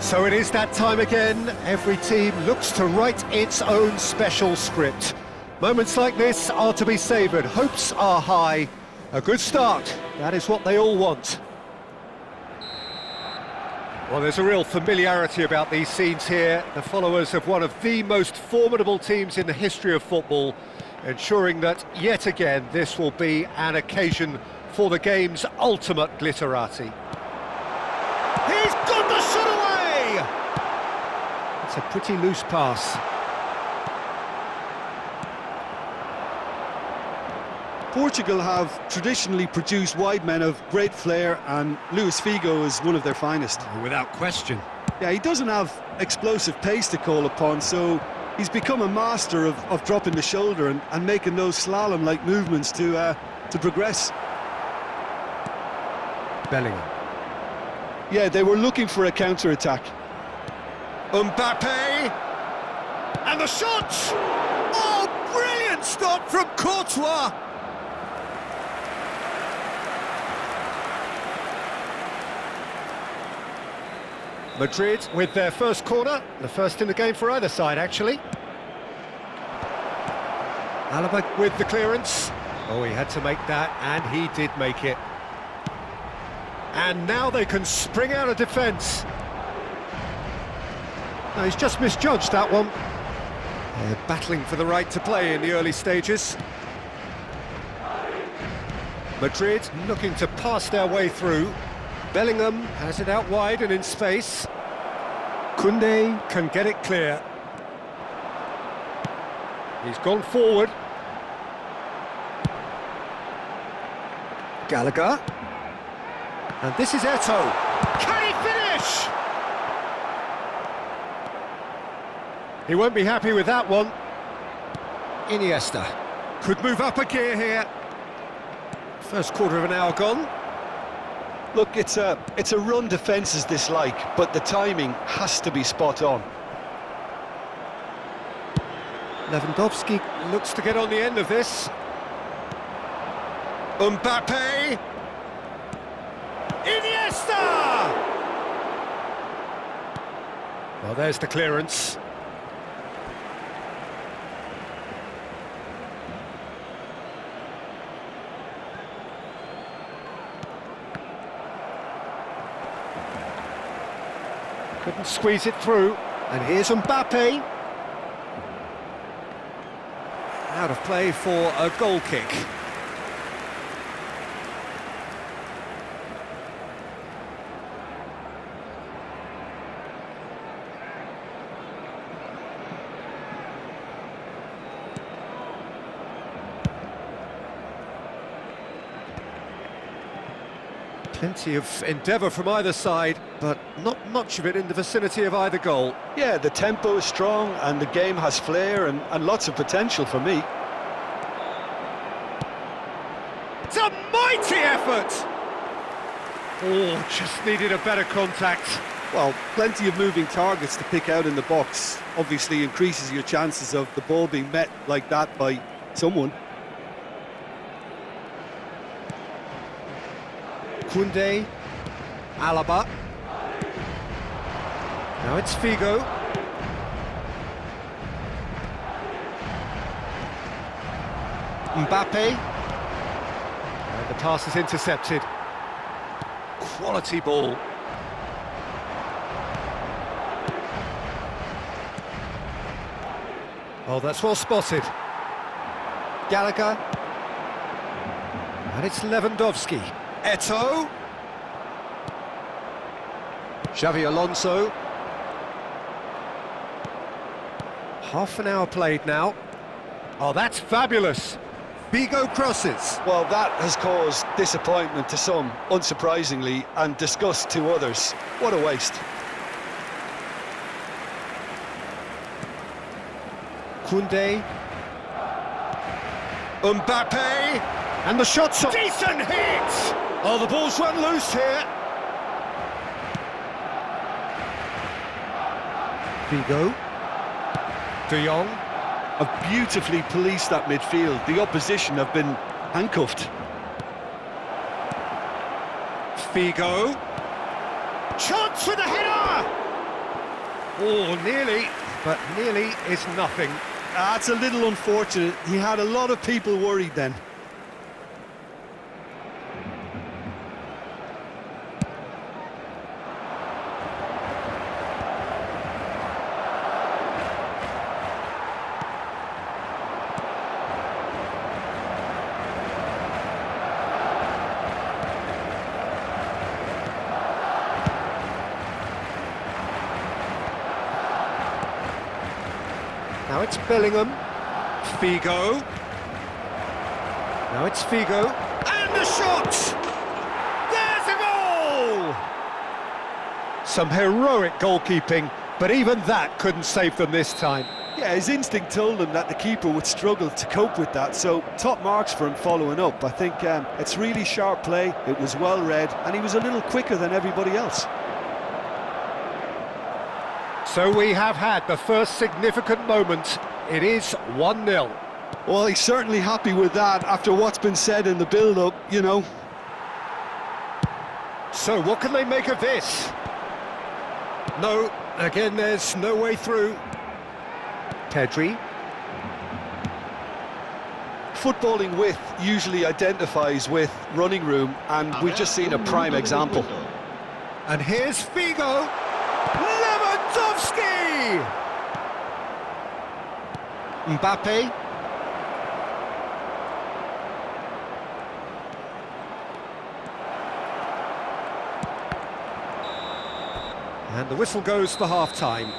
So it is that time again. Every team looks to write its own special script. Moments like this are to be savoured. Hopes are high. A good start. That is what they all want. Well, there's a real familiarity about these scenes here. The followers of one of the most formidable teams in the history of football, ensuring that, yet again, this will be an occasion for the game's ultimate glitterati. He's got the shot away! It's a pretty loose pass. Portugal have traditionally produced wide men of great flair, and Luis Figo is one of their finest. Without question. Yeah, he doesn't have explosive pace to call upon, so he's become a master of dropping the shoulder and making those slalom-like movements to progress. Bellingham. Yeah, they were looking for a counter-attack. Mbappe! And the shot! Oh, brilliant stop from Courtois! Madrid with their first corner, the first in the game for either side, actually. Alaba with the clearance. Oh, he had to make that, and he did make it. And now they can spring out of defence. No, he's just misjudged that one. They're battling for the right to play in the early stages. Madrid looking to pass their way through. Bellingham has it out wide and in space. Koundé can get it clear. He's gone forward. Gallagher. And this is Eto'o. Can he finish? He won't be happy with that one. Iniesta could move up a gear here. First quarter of an hour gone. Look, it's a run defence dislike, but the timing has to be spot on. Lewandowski looks to get on the end of this. Mbappe! Iniesta! Well, there's the clearance. Couldn't squeeze it through, and here's Mbappe. Out of play for a goal kick. Plenty of endeavour from either side, but not much of it in the vicinity of either goal. Yeah, the tempo is strong and the game has flair and lots of potential for me. It's a mighty effort! Oh, just needed a better contact. Well, plenty of moving targets to pick out in the box. Obviously increases your chances of the ball being met like that by someone. Koundé, Alaba. Now it's Figo. Mbappe. And the pass is intercepted. Quality ball. Oh, that's well spotted. Gallagher. And it's Lewandowski. Eto'o. Xavi Alonso. Half an hour played now. Oh, that's fabulous. Figo crosses. Well, that has caused disappointment to some, unsurprisingly, and disgust to others. What a waste. Koundé. Mbappe. And the shot's a decent hit! Oh, the ball's run loose here. Figo. De Jong. Have beautifully policed that midfield. The opposition have been handcuffed. Figo. Chance with a header! Oh, nearly, but nearly is nothing. That's a little unfortunate. He had a lot of people worried then. Now it's Bellingham. Figo. Now it's Figo. And the shot! There's a goal! Some heroic goalkeeping, but even that couldn't save them this time. Yeah, his instinct told him that the keeper would struggle to cope with that, so top marks for him following up. I think it's really sharp play, it was well read, and he was a little quicker than everybody else. So we have had the first significant moment. It is 1-0. Well, he's certainly happy with that after what's been said in the build-up, you know. So what can they make of this? No, again there's no way through. Pedri. Footballing width usually identifies with running room, and we've just seen a prime example. And here's Figo. Lewandowski! Mbappe. And the whistle goes for half-time.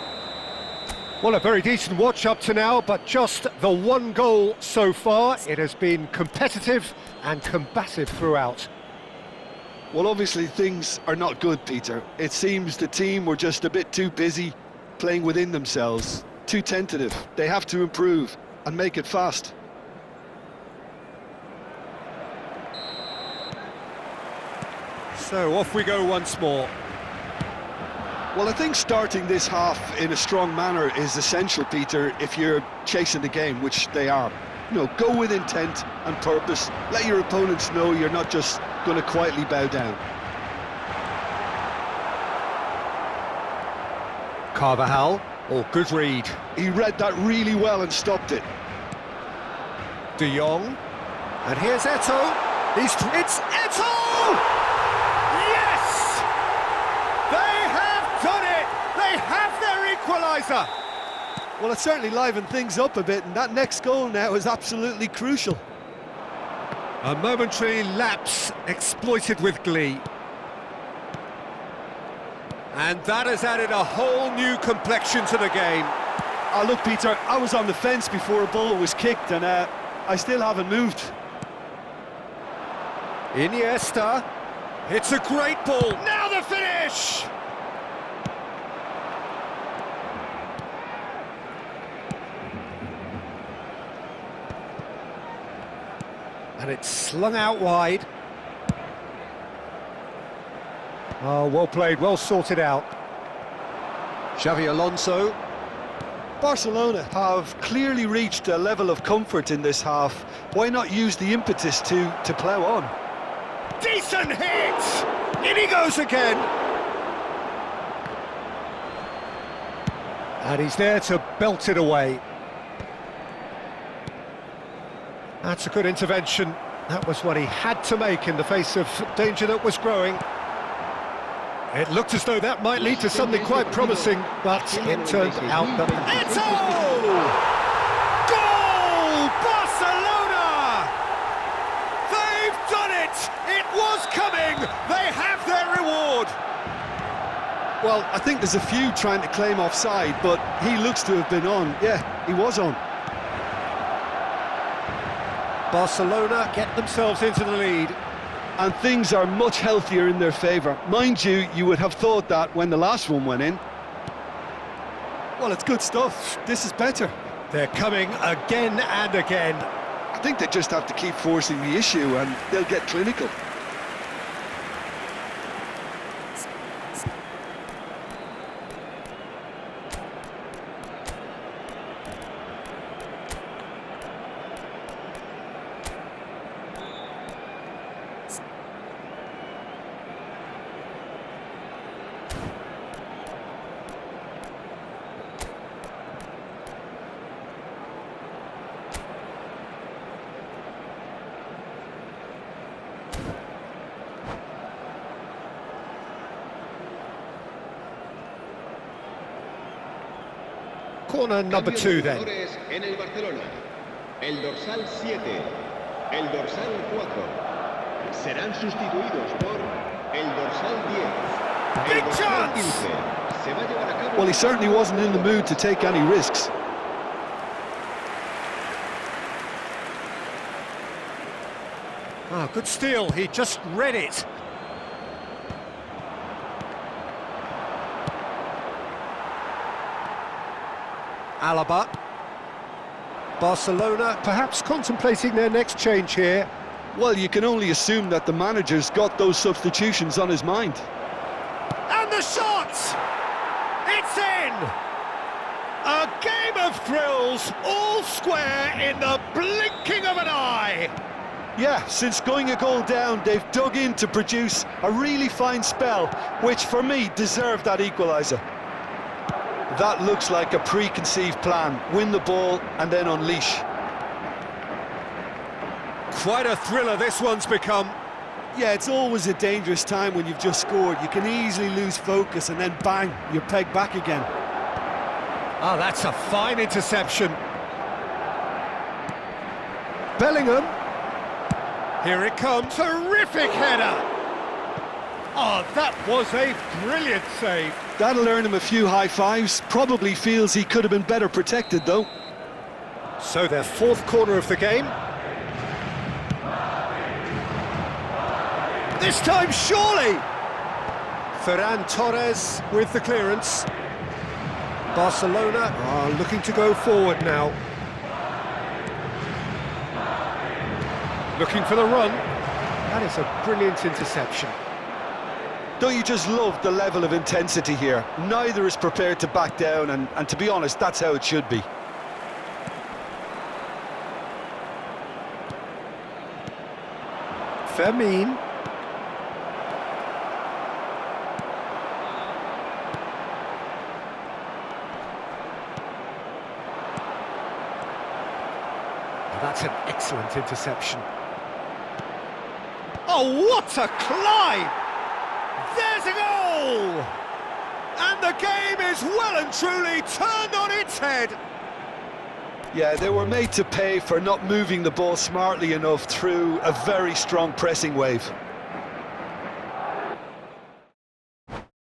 Well, a very decent watch up to now, but just the one goal so far. It has been competitive and combative throughout. Well, obviously things are not good, Peter. It seems the team were just a bit too busy playing within themselves, too tentative. They have to improve and make it fast. So off we go once more. Well, I think starting this half in a strong manner is essential, Peter, if you're chasing the game, which they are. You know, go with intent and purpose. Let your opponents know you're not just going to quietly bow down. Carvajal, or good read. He read that really well and stopped it. De Jong, and here's Eto'o. It's Eto'o! Yes! They have done it! They have their equaliser! Well, it certainly livened things up a bit, and that next goal now is absolutely crucial. A momentary lapse exploited with glee. And that has added a whole new complexion to the game. Oh, look, Peter, I was on the fence before a ball was kicked, and I still haven't moved. Iniesta. It's a great ball. Now the finish! And it's slung out wide. Oh, well played, well sorted out. Xavi Alonso. Barcelona have clearly reached a level of comfort in this half. Why not use the impetus to plough on? Decent hit! In he goes again! And he's there to belt it away. That's a good intervention. That was what he had to make in the face of danger that was growing. It looked as though that might lead to something quite promising, but it turned out that... Eto'o! Goal! Barcelona! They've done it! It was coming! They have their reward! Well, I think there's a few trying to claim offside, but he looks to have been on. Yeah, he was on. Barcelona get themselves into the lead. And things are much healthier in their favour. Mind you, you would have thought that when the last one went in. Well, it's good stuff. This is better. They're coming again and again. I think they just have to keep forcing the issue and they'll get clinical. Corner number 2 then. En el Barcelona. El dorsal 7, el dorsal 4. Serán sustituidos por el dorsal 10. Big El dorsal chance! 15. Se va a llevar a cabo. Well, he certainly wasn't in the mood to take any risks. Ah, good steal, he just read it. Alaba. Barcelona perhaps contemplating their next change here. Well, you can only assume that the manager's got those substitutions on his mind. And the shot! It's in! A game of thrills, all square in the blinking of an eye. Yeah, since going a goal down, they've dug in to produce a really fine spell, which for me deserved that equaliser. That looks like a preconceived plan. Win the ball and then unleash. Quite a thriller this one's become. Yeah, it's always a dangerous time when you've just scored. You can easily lose focus and then bang, you're pegged back again. Ah, that's a fine interception. Bellingham. Here it comes. Terrific header. Oh, that was a brilliant save. That'll earn him a few high fives. Probably feels he could have been better protected, though. So their fourth corner of the game. This time, surely! Ferran Torres with the clearance. Barcelona are looking to go forward now. Looking for the run. That is a brilliant interception. Don't you just love the level of intensity here? Neither is prepared to back down, and to be honest, that's how it should be. Fermin. That's an excellent interception. Oh, what a climb! There's a goal! And the game is well and truly turned on its head. Yeah, they were made to pay for not moving the ball smartly enough through a very strong pressing wave.